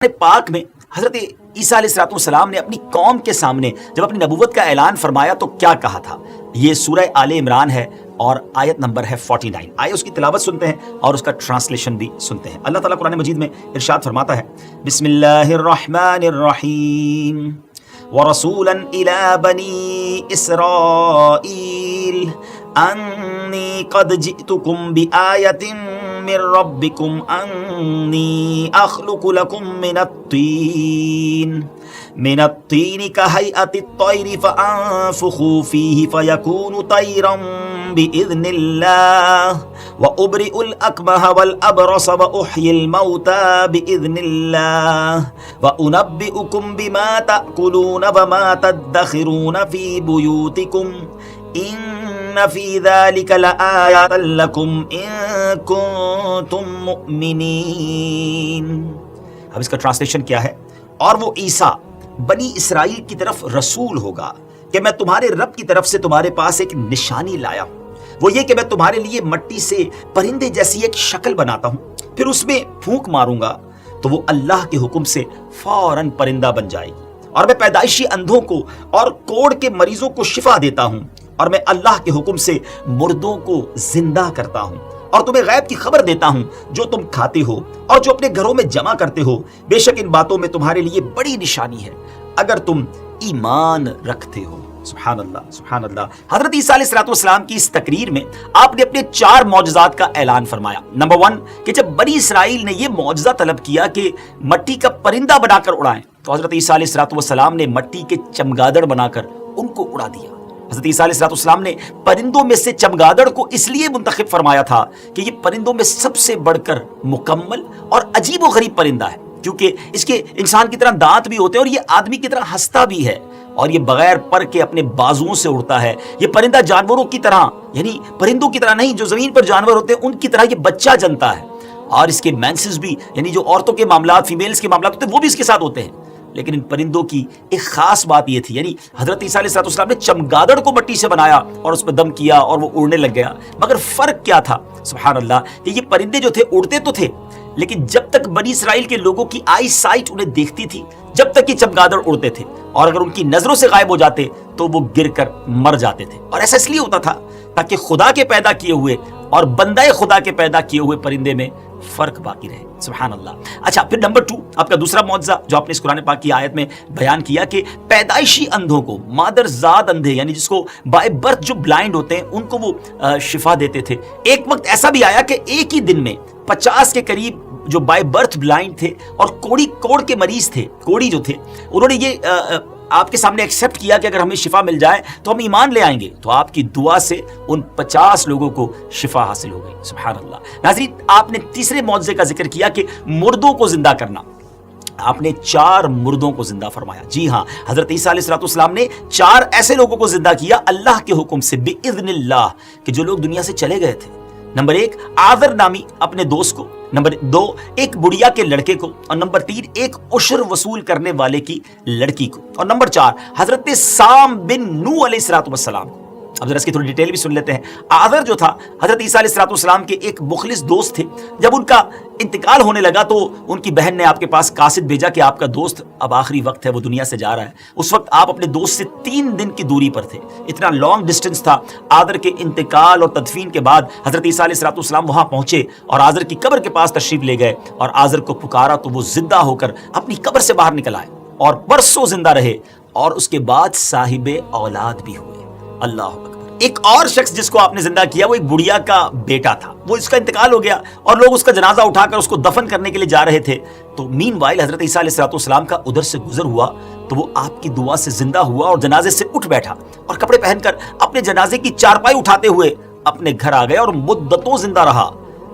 پاک میں حضرت عیسیٰ علیہ السلام نے اپنی قوم کے سامنے جب اپنی نبوت کا اعلان فرمایا تو کیا کہا تھا؟ یہ سورہ آل عمران ہے اور آیت نمبر ہے 49۔ آئے اس کی تلاوت سنتے ہیں اور اس کا ٹرانسلیشن بھی سنتے ہیں۔ اللہ تعالیٰ قرآن مجید میں ارشاد فرماتا ہے، بسم اللہ الرحمن الرحیم وَرَسُولًا إِلَى بَنِي إِسْرَائِيلَ أَنِّي قَدْ جِئْتُكُمْ بِآيَةٍ مِّن رَّبِّكُمْ أَنِّي أَخْلُقُ لَكُم من الطين كهيئة الطير فأنفخ فيه فيكون طيرا بإذن الله وأبرئ الأكمه والأبرص وأحيي الموتى بإذن الله وأنبئكم بما تأكلون وما تدخرون في بيوتكم إن في ذلك لآية لكم إن كنتم مؤمنين۔ اب اس کا ٹرانسلیشن کیا ہے؟ اور وہ عیسیٰ بنی اسرائیل کی طرف رسول ہوگا کہ میں تمہارے رب کی طرف سے تمہارے پاس ایک نشانی لایا ہوں، وہ یہ کہ میں تمہارے لیے مٹی سے پرندے جیسی ایک شکل بناتا ہوں، پھر اس میں پھونک ماروں گا تو وہ اللہ کے حکم سے فوراً پرندہ بن جائے گی، اور میں پیدائشی اندھوں کو اور کوڑ کے مریضوں کو شفا دیتا ہوں، اور میں اللہ کے حکم سے مردوں کو زندہ کرتا ہوں، اور تمہیں غیب کی خبر دیتا ہوں جو تم کھاتے ہو اور جو اپنے گھروں میں جمع کرتے ہو، بے شک ان باتوں میں تمہارے لیے بڑی نشانی ہے اگر تم ایمان رکھتے ہو۔ سبحان اللہ، سبحان اللہ۔ حضرت عیسیٰ علیہ السلام کی اس تقریر میں آپ نے اپنے 4 معجزات کا اعلان فرمایا۔ نمبر 1 کہ جب بنی اسرائیل نے یہ معجزہ طلب کیا کہ مٹی کا پرندہ بنا کر اڑائیں تو حضرت عیسیٰ علیہ السلام نے مٹی کے چمگادڑ بنا کر ان کو اڑا دیا۔ حضرت عیسیٰ علیہ السلام نے پرندوں میں سے چمگادڑ کو اس لیے منتخب فرمایا تھا کہ یہ پرندوں میں سب سے بڑھ کر مکمل اور عجیب و غریب پرندہ ہے، کیونکہ اس کے انسان کی طرح دانت بھی ہوتے ہیں اور یہ آدمی کی طرح ہنستا بھی ہے، اور یہ بغیر پر کے اپنے بازوؤں سے اڑتا ہے۔ یہ پرندہ جانوروں کی طرح، یعنی پرندوں کی طرح نہیں جو زمین پر جانور ہوتے ہیں ان کی طرح یہ بچہ جنتا ہے، اور اس کے مینسز بھی، یعنی جو عورتوں کے معاملات، فیمیلز کے معاملات ہوتے ہیں وہ بھی اس کے ساتھ ہوتے ہیں۔ لیکن ان پرندوں کی ایک خاص بات یہ تھی، یعنی حضرت عیسیٰ علیہ السلام نے چمگادڑ کو مٹی سے بنایا اور اس پہ دم کیا اور وہ اڑنے لگ گیا، مگر فرق کیا تھا؟ سبحان اللہ، کہ یہ پرندے جو تھے اڑتے تو تھے، لیکن جب تک بنی اسرائیل کے لوگوں کی آئی سائٹ انہیں دیکھتی تھی جب تک یہ چمگادڑ اڑتے تھے، اور اگر ان کی نظروں سے غائب ہو جاتے تو وہ گر کر مر جاتے تھے۔ اور ایسا اس لیے ہوتا تھا تاکہ خدا کے پیدا کیے ہوئے اور بندہ خدا کے پیدا کیے ہوئے پرندے میں فرق باقی رہے۔ سبحان اللہ۔ اچھا، پھر نمبر 2 آپ کا دوسرا معجزہ جو آپ نے اس قرآن پاک کی آیت میں بیان کیا کہ پیدائشی اندھوں کو، مادر زاد اندھے یعنی جس کو بائی برتھ جو بلائنڈ ہوتے ہیں ان کو وہ شفا دیتے تھے۔ ایک وقت ایسا بھی آیا کہ ایک ہی دن میں 50 کے قریب جو بائی برتھ بلائنڈ تھے اور کوڑ کے مریض تھے، کوڑی جو تھے، انہوں نے یہ آپ کے سامنے ایکسیپٹ کیا کہ اگر ہمیں شفا مل جائے تو ہم ایمان لے آئیں گے، تو آپ کی دعا سے ان 50 لوگوں کو شفا حاصل ہو گئی۔ سبحان اللہ۔ ناظرین، آپ نے تیسرے معجزے کا ذکر کیا کہ مردوں کو زندہ کرنا۔ آپ نے 4 مردوں کو زندہ فرمایا۔ جی ہاں، حضرت عیسیٰ علیہ السلام نے 4 ایسے لوگوں کو زندہ کیا اللہ کے حکم سے، بِإِذْنِ اللَّهِ، کہ جو لوگ دنیا سے چلے گئے تھے۔ نمبر 1 آذر نامی اپنے دوست کو، نمبر 2 ایک بڑھیا کے لڑکے کو، اور نمبر 3 ایک عشر وصول کرنے والے کی لڑکی کو، اور نمبر 4 حضرت سام بن نوح علیہ السلام کو۔ اب ذرا اس کی تھوڑی ڈیٹیل بھی سن لیتے ہیں۔ آذر جو تھا حضرت عیسیٰ علیہ السلام کے ایک مخلص دوست تھے۔ جب ان کا انتقال ہونے لگا تو ان کی بہن نے آپ کے پاس قاصد بھیجا کہ آپ کا دوست اب آخری وقت ہے، وہ دنیا سے جا رہا ہے۔ اس وقت آپ اپنے دوست سے 3 دن کی دوری پر تھے، اتنا لانگ ڈسٹینس تھا۔ آذر کے انتقال اور تدفین کے بعد حضرت عیسیٰ علیہ السلام وہاں پہنچے اور آذر کی قبر کے پاس تشریف لے گئے، اور آذر کو پکارا تو وہ زندہ ہو کر اپنی قبر سے باہر نکل آئے اور برسوں زندہ رہے، اور اس کے بعد صاحب اولاد بھی ہوئے۔ اللہ اکبر۔ ایک اور شخص جس کو آپ نے زندہ کیا وہ ایک بڑھیا کا بیٹا تھا، وہ اس کا انتقال ہو گیا اور لوگ اس کا جنازہ اٹھا کر اس کو دفن کرنے کے لیے جا رہے تھے، تو مین وائل حضرت عیسیٰ علیہ السلام کا ادھر سے گزر ہوا تو وہ آپ کی دعا سے زندہ ہوا اور جنازے سے اٹھ بیٹھا، اور کپڑے پہن کر اپنے جنازے کی چارپائی اٹھاتے ہوئے اپنے گھر آ گئے اور مدتوں زندہ رہا۔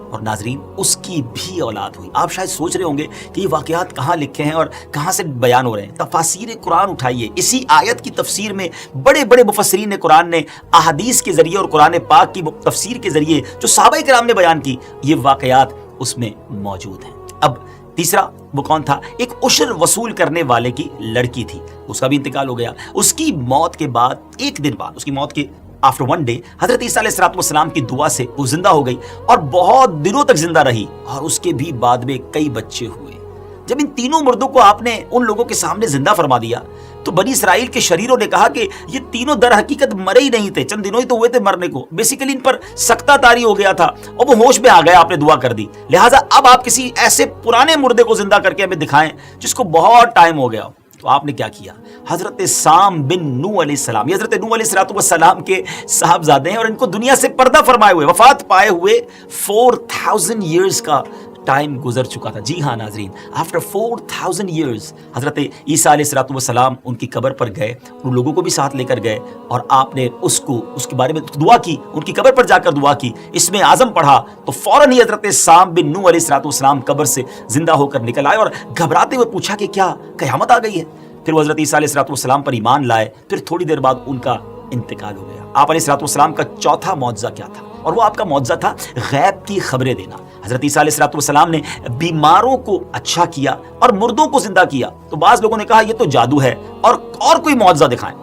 اور ناظرین، اس کی بھی اولاد ہوئی۔ آپ شاید سوچ رہے ہوں گے کہ یہ واقعات کہاں لکھے ہیں اور کہاں سے بیان ہو رہے ہیں۔ تفاسیر قرآن اٹھائیے، اسی آیت کی تفسیر میں بڑے بڑے مفسرین قرآن نے احادیث کے ذریعے اور قرآن پاک کی تفسیر کے ذریعے جو صحابہ کرام نے بیان کی، یہ واقعات اس میں موجود ہیں۔ اب تیسرا وہ کون تھا؟ ایک عشر وصول کرنے والے کی لڑکی تھی، اس کا بھی انتقال ہو گیا۔ اس کی موت کے بعد، ایک دن بعد، اس کی موت کے آفٹر 1 ڈے حضرت عیسیٰ علیہ السلام کی دعا سے وہ زندہ ہو گئی اور بہت دنوں تک زندہ رہی، اور اس کے بھی بعد میں کئی بچے ہوئے۔ جب ان تینوں مردوں کو آپ نے ان لوگوں کے سامنے زندہ فرما دیا تو بنی اسرائیل کے شریروں نے کہا کہ یہ تینوں در حقیقت مرے ہی نہیں تھے، چند دنوں ہی تو ہوئے تھے مرنے کو، بیسیکلی ان پر سکتہ طاری ہو گیا تھا اور وہ ہوش میں آ گئے، آپ نے دعا کر دی، لہٰذا اب آپ کسی ایسے پرانے مردے کو زندہ کر کے ہمیں دکھائیں جس کو بہت ٹائم ہو گیا۔ تو آپ نے کیا کیا؟ حضرت سام بن نوح علیہ السلام، یہ حضرت نوح علیہ السلام کے صاحبزادے ہیں اور ان کو دنیا سے پردہ فرمائے ہوئے، وفات پائے ہوئے 4000 ایئرز کا ٹائم گزر چکا تھا۔ جی ہاں ناظرین، آفٹر 4000 ایئرز حضرت عیسیٰ علیہ السلام ان کی قبر پر گئے، ان لوگوں کو بھی ساتھ لے کر گئے اور آپ نے اس کے بارے میں دعا کی، ان کی قبر پر جا کر دعا کی، اس میں اعظم پڑھا تو فوراً ہی حضرت سام بن نوح علیہ السلام قبر سے زندہ ہو کر نکل آئے اور گھبراتے ہوئے پوچھا کہ کیا قیامت آ گئی ہے؟ پھر وہ حضرت عیسیٰ علیہ السلام پر ایمان لائے، پھر تھوڑی دیر بعد ان کا انتقال ہو گیا۔ آپ علیہ السلام کا چوتھا معجزہ کیا تھا؟ اور وہ آپ کا معجزہ تھا غیب کی خبریں دینا۔ حضرت عیسیٰ علیہ السلام نے بیماروں کو اچھا کیا اور مردوں کو زندہ کیا۔ تو بعض لوگوں نے کہا یہ تو جادو ہے اور کوئی معجزہ دکھائیں۔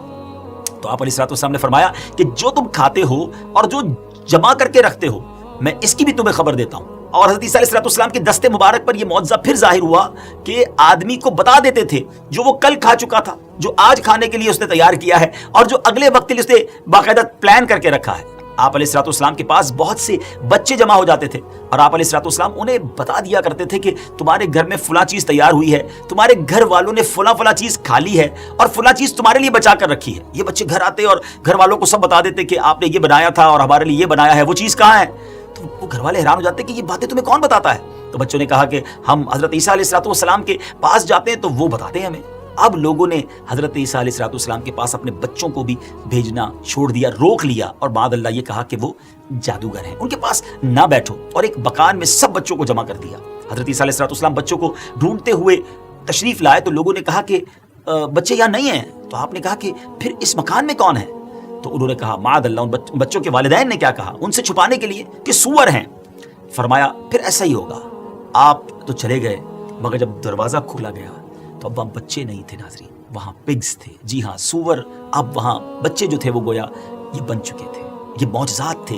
تو آپ علیہ السلام نے فرمایا کہ جو تم کھاتے ہو اور جو جمع کر کے رکھتے ہو میں اس کی بھی تمہیں خبر دیتا ہوں۔ اور حضرت عیسیٰ علیہ السلام کے دستے مبارک پر یہ معجزہ پھر ظاہر ہوا کہ آدمی کو بتا دیتے تھے جو وہ کل کھا چکا تھا، جو آج کھانے کے لیے اس نے تیار کیا ہے اور جو اگلے وقت کے لیے اس نے باقاعدہ پلان کر کے رکھا ہے۔ آپ علیہ السلام کے پاس بہت سے بچے جمع ہو جاتے تھے اور آپ علیہ السلام انہیں بتا دیا کرتے تھے کہ تمہارے گھر میں فلاں چیز تیار ہوئی ہے، تمہارے گھر والوں نے فلاں چیز کھا لی ہے اور فلاں چیز تمہارے لیے بچا کر رکھی ہے۔ یہ بچے گھر آتے اور گھر والوں کو سب بتا دیتے کہ آپ نے یہ بنایا تھا اور ہمارے لیے یہ بنایا ہے، وہ چیز کہاں ہے؟ تو وہ گھر والے حیران ہو جاتے کہ یہ باتیں تمہیں کون بتاتا ہے؟ تو بچوں نے کہا کہ ہم حضرت عیسیٰ علیہ السلام کے پاس جاتے ہیں تو وہ بتاتے ہیں ہمیں۔ اب لوگوں نے حضرت عیسیٰ علیہ السلام کے پاس اپنے بچوں کو بھی بھیجنا چھوڑ دیا، روک لیا اور بعد اللہ یہ کہا کہ وہ جادوگر ہیں، ان کے پاس نہ بیٹھو، اور ایک مکان میں سب بچوں کو جمع کر دیا۔ حضرت عیسیٰ علیہ السلام بچوں کو ڈھونڈتے ہوئے تشریف لائے تو لوگوں نے کہا کہ بچے یہاں نہیں ہیں۔ تو آپ نے کہا کہ پھر اس مکان میں کون ہے؟ تو انہوں نے کہا معاذ اللہ، ان بچوں کے والدین نے کیا کہا ان سے چھپانے کے لیے کہ سور ہیں۔ فرمایا پھر ایسا ہی ہوگا، آپ تو چلے گئے مگر جب دروازہ کھولا گیا تو اب وہاں بچے نہیں تھے ناظرین، وہاں پگز تھے۔ جی ہاں، سور، اب وہاں بچے جو تھے وہ گویا یہ بن چکے تھے۔ یہ معجزات تھے۔